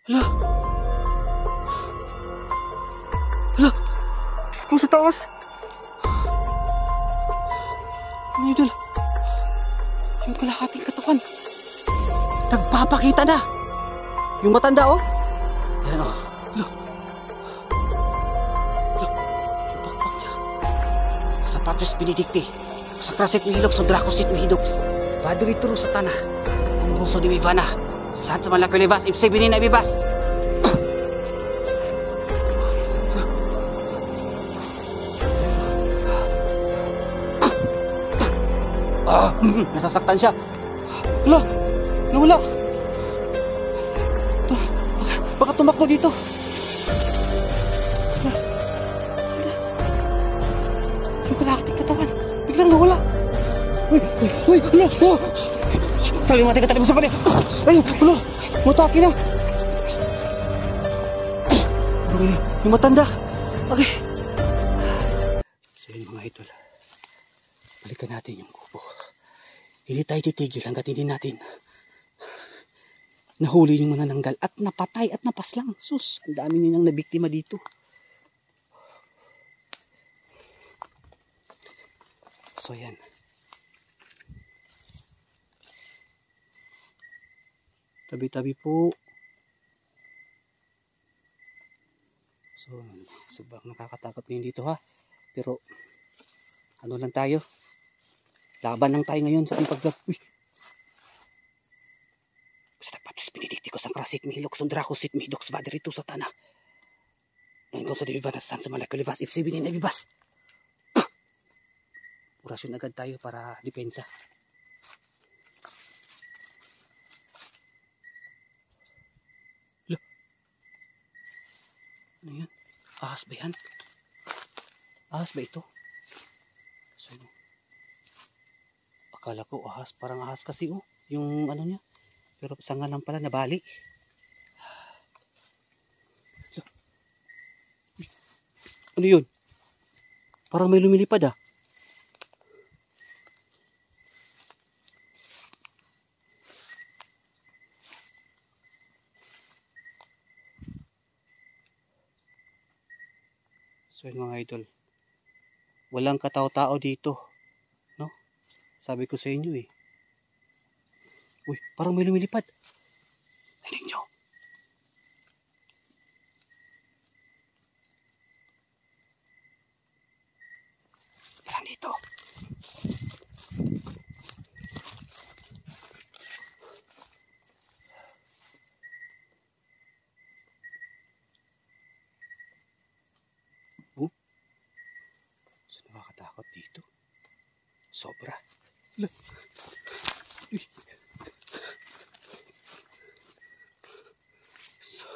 Hala. Hala. Diyos ko, sa taas. Mga idol. Yung kalahating katawan. Nagpapakita na. Yung matanda, oh. Ayan, oh. Hala. Hala. Yung pakpak niya. Sapatos Benedicti. Sa kraset mi hilok, so dracosit mi hidoks. Padre turo sa tanah. Ang gusto di Ivana. Saan sa malaki libas, ibsibinin na ibibas. Nasasaktan siya. Hala, nawala. Baka tumakbo dito. Yung kalahating katawan, biglang nawala. Uy, hala, oh! Saling mati ka mo sa pali. Ay, hala, mutaki na. Yung matanda. Okay. So yun mga idol, balikan natin yung kubo. Hindi tayo titigil hanggat hindi natin nahuli yung mga nanggal at napatay at napaslang. Sus, ang dami nilang nabiktima dito. So yan. Tabi-tabi po. So, subak nakakatakot ngayon dito ha. Pero ano lang tayo. Laban lang tayo ngayon sa ating pag-vlog. Uy! Basta patis Benedicti ko sa krasit mi hilok, sundracosit mi hidoks, Padre ito sa tanah. Ngayon ko sa divivan na san sa malaki libas, ibsibinin na ibibas. Orasyon agad tayo para depensa. Ano yan? Ahas ba yan? Ahas ba ito? So, akala ko ahas, parang ahas kasi oh, yung ano niya. Pero sanga lang pala, nabali. So, ano yun? Parang may lumilipad ah. So yun mga idol, walang katao-tao dito, no? Sabi ko sa inyo eh. Uy, parang may lumilipad. Narinig nyo? Parang dito. So, nakakatakot dito. Sobra. Uy. So.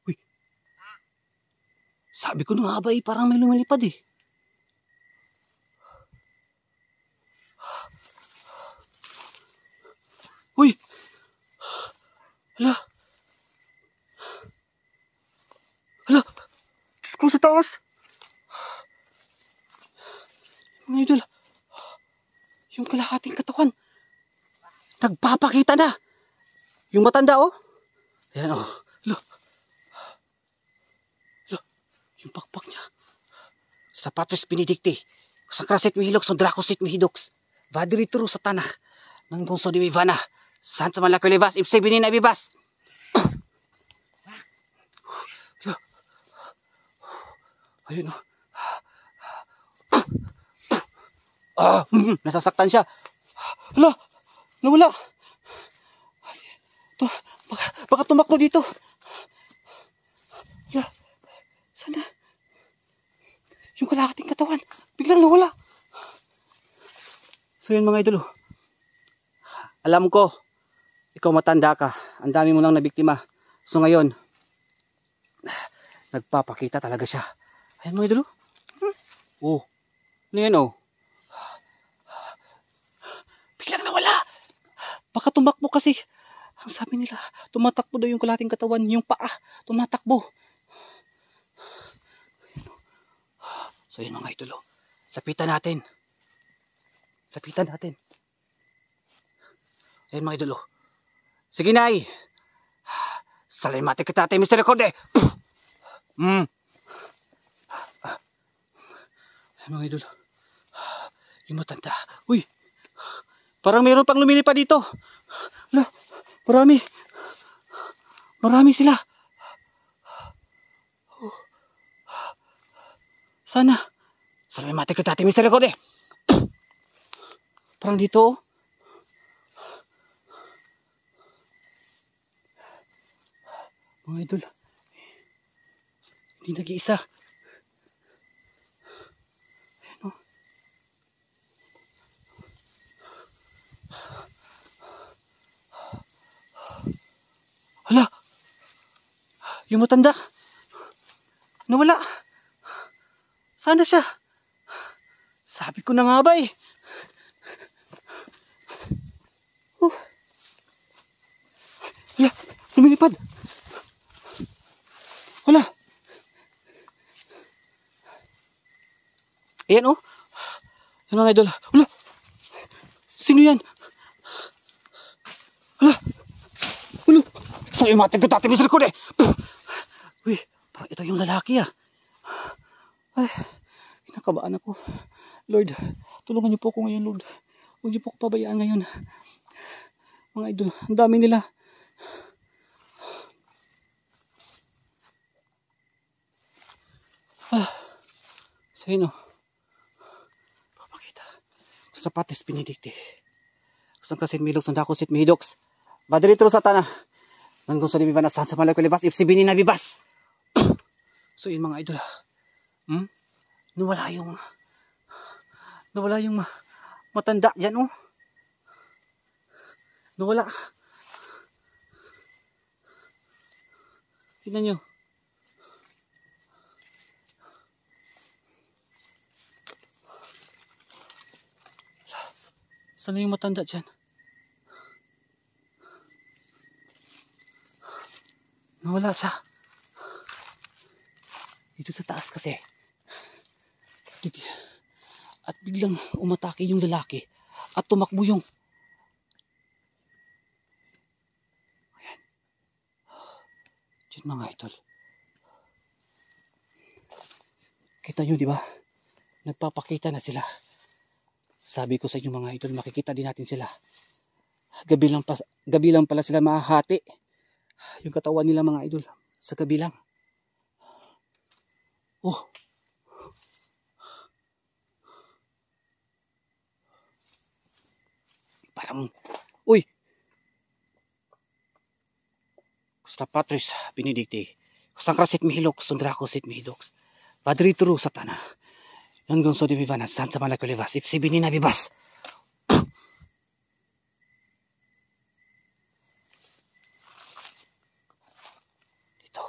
Uy. Sabi ko na nga ba eh, parang may lumilipad eh. Uy! Hala! Hala! Diyos ko, sa taas! Mga idol, yung kalahating katawan, nagpapakita na! Yung matanda oh! Ayan oh! Hala! Hala! Yung pakpak niya. Sapatos Benedicti. Sa kraset mi hilok, sundracosit mi hidoks. Padre turo sa tanah. Nang gusto di Ivana. Saan sa malaki libas, ibsibinin na ibibas. Ayun oh. Nasasaktan siya. Hala, nawala. Baka tumakbo dito. Hala, sana. Yung kalahating katawan, biglang nawala. So yun mga idol. Alam ko, ikaw matanda ka. Ang dami mo nang nabiktima. So ngayon, nagpapakita talaga siya. Ayan mga idol. Oh, ano yan oh? Biglang nawala. Baka tumakbo kasi. Ang sabi nila, tumatakbo daw yung kalahating katawan. Yung paa, tumatakbo. So yun mga idol. Lapitan natin. Lapitan natin. Ayan mga idol. Sige na ay. Salimati kita tayo Mr. Recorde. Ayan mga idol. Yung matanda. Uy. Parang mayroon pang lumilipad dito. Hala. Marami. Marami sila. Sana. Salimati kita tayo Mr. Recorde. Parang dito. Mga idol, hindi nag-iisa. Ayan o. Hala, yung matanda, nawala. Sana siya? Sabi ko na nga ba eh. Hala, lumilipad. Wala. Ayan oh. Yan mga idol. Wala. Sino yan? Wala. Wala. Sa'yo matag ko dati Mr. Recorde. Uy, parang ito yung lalaki ah. Ay, kinakabaan ako. Lord, tulungan niyo po ako ngayon Lord. Huwag niyo po ako pabayaan ngayon. Mga idol, ang dami nila. So yun o. Papakita. Gusto patis pinidikti. Gusto kasit miloks. Nanda ko sit mihidoks. Badritro sa tanah. Nanggung sa dimibana saan sa malay ko libas. Ipsibini na bibas. So yun mga idol. Nawala yung matanda dyan o. Nawala. Tignan nyo. Saan yung matanda dyan? Nawala siya. Dito sa taas kasi. At biglang umatake yung lalaki. At tumakbo yung. Ayan. Diyan mga idol. Kita nyo diba? Nagpapakita na sila. Sabi ko sa inyo mga idol, makikita din natin sila. Gabi lang pala sila mahahati. Yung katawan nila mga idol, sa gabi lang. Oh. Parang, uy. Gusta Patris, pinidikti. Kusang krasit mihilok, sundrako sit mihidoks. Padrituro sa tanah. Hanggang sa dimibana, saan sa malay ko libas, ipsibini na bibas. Dito.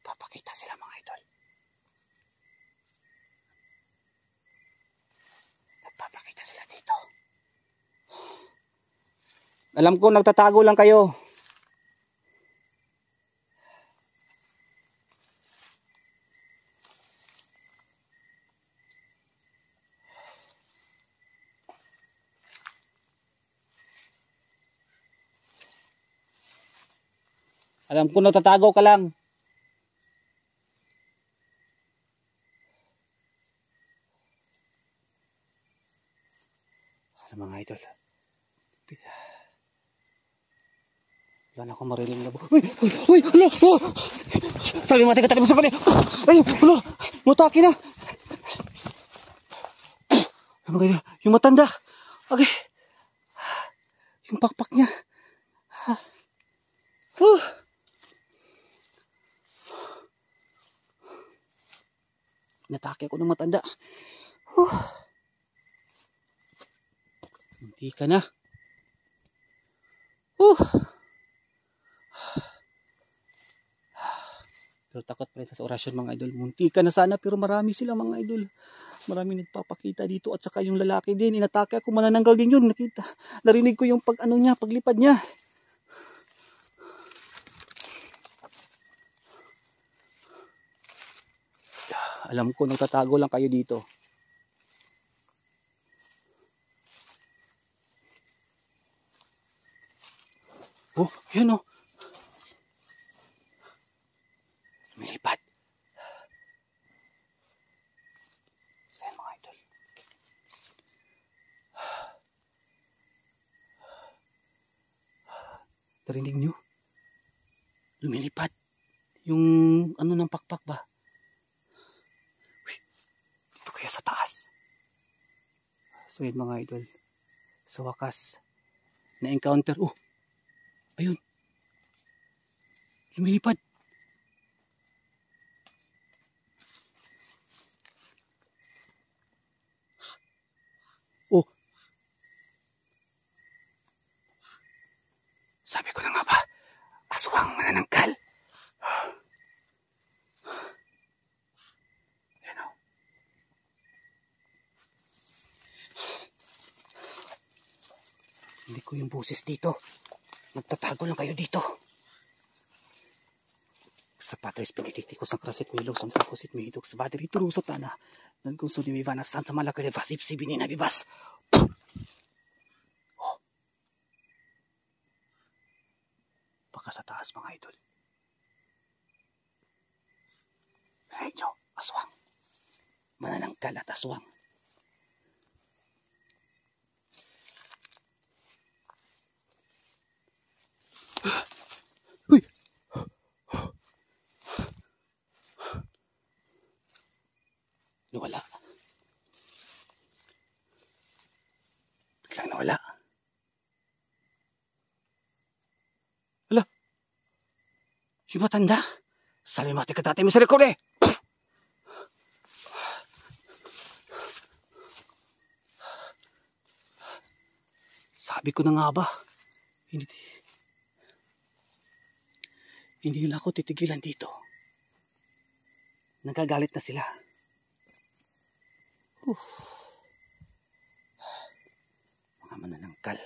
Papakita sila mga idol. Nagpapakita sila dito. Alam ko nagtatago lang kayo. Alam ko natatago ka lang. Ano mga idol? Wala na akong mariling labo. Uy! Hala! Oh! Sabi mati ka tayo sa pali. Ay! Hala! Mutaki na! Ano mga idol? Yung matanda. Okay. Yung pakpak niya. Natake ako ng matanda. Hindi ka na. Pero takot pa rin sa orasyon mga idol. Munti ka na sana pero marami sila mga idol. Marami nagpapakita dito at saka yung lalaki din. Inatake ako, manananggal din yun. Nakita. Narinig ko yung paglipad niya. Alam ko nagtatago lang kayo dito. Oh, yun oh. Lumilipad. Ayan mga idol. Narinig nyo? Lumilipad. Yung ano ng pakpak ba? Uy, dito kaya sa taas. So yun mga idol. Sa wakas, na-encounter. Oh, ayun. Lumilipad. Oh. Sabi ko na nga ba, aswang mananangkal. Ayan o. Hindi ko yung boses dito. Nagtatago lang kayo dito. Sa Patris Benedicticus ang krasit mo ilog, ang takusit mo hidok, sa badiri turo sa tanah, dan kung so di may vanas, Santa Malaki de Vasip, si Binina Bibas. Oh. Baka sa taas mga idol. Medyo, aswang. Mananangkal at aswang. Uy! Nawala. Biglang nawala. Hala. Yung matanda. Salimati ka dati, misericorde. Sabi ko na nga ba, hindi nila ako titigilan dito. Nagagalit na sila. Mga mananangkal.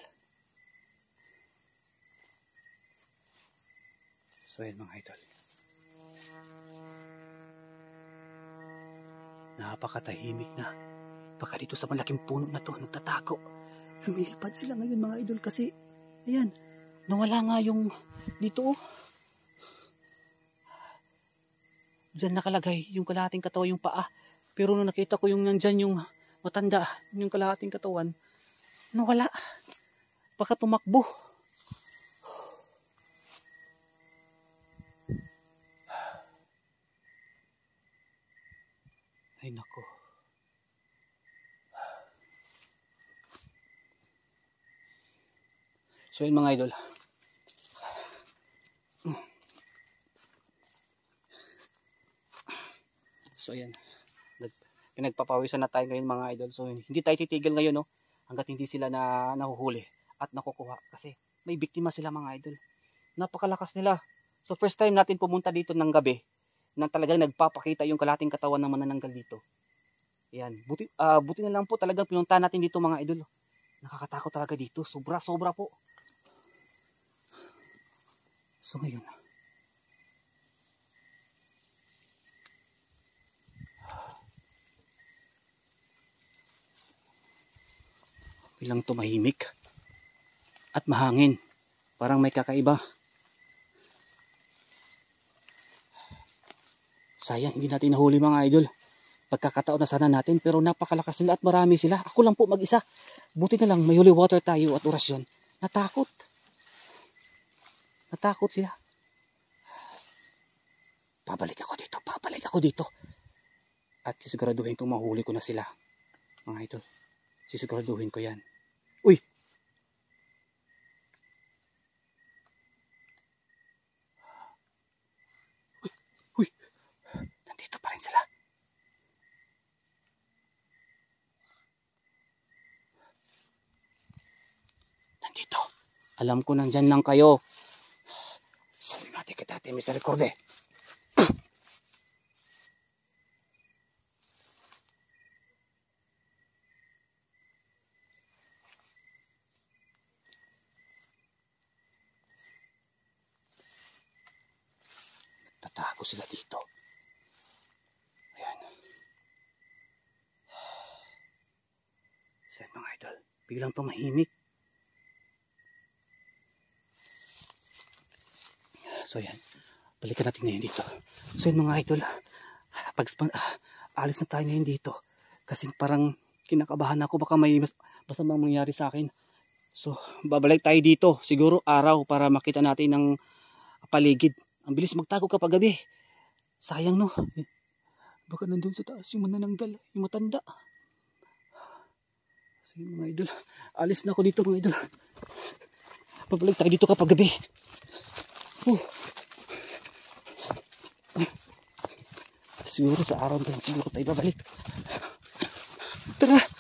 So yan mga idol. Napakatahimik na. Baka dito sa malaking puno na to nagtatago. Lumilipad sila ngayon mga idol kasi ayan, nawala nga yung dito oh. Diyan nakalagay yung kalahating katawan, yung paa. Pero nung nakita ko yung nandyan yung matanda, yung kalahating katawan, nawala. Baka tumakbo. Ay nako. So yun mga idol. So ayan. Pinagpapawisan na tayo ngayon mga idol. So hindi tayo titigil ngayon no, hanggat hindi sila nahuhuli at nakukuha. Kasi may biktima sila mga idol. Napakalakas nila. So first time natin pumunta dito ng gabi, na talagang nagpapakita yung kalahating katawan ng manananggal dito. Ayan. Buti na lang po talagang pinunta natin dito mga idol. Nakakatakot talaga dito. Sobra po. So ngayon, bilang tumahimik at mahangin. Parang may kakaiba. Sayang hindi natin nahuli mga idol. Pagkakataon na sana natin, pero napakalakas nila at marami sila. Ako lang po mag-isa. Buti na lang may holy water tayo at orasyon. Natakot sila. Pabalik ako dito. At sisiguraduhin kong mahuli ko na sila mga idol. Sisiguraduhin ko yan. Uy! Uy! Nandito pa rin sila. Nandito. Alam ko nandyan lang kayo. Salimati kita ate, Mr. Recorde. Tatago sila dito. Ayan. biglang tumahimik. So yan, balikan natin ngayon dito. So yun mga idol, alis na tayo ngayon dito. Kasi parang kinakabahan ako, baka may masamang mangyari sa akin. So babalik tayo dito, siguro araw, para makita natin ng paligid. Ang bilis magtago kapag gabi. Sayang no, baka nandun sa taas yung manananggal, yung matanda. Sige mga idol, alis na ako dito mga idol. Babalik tayo dito kapag gabi. Siguro sa araw na siguro tayo babalik. Tara!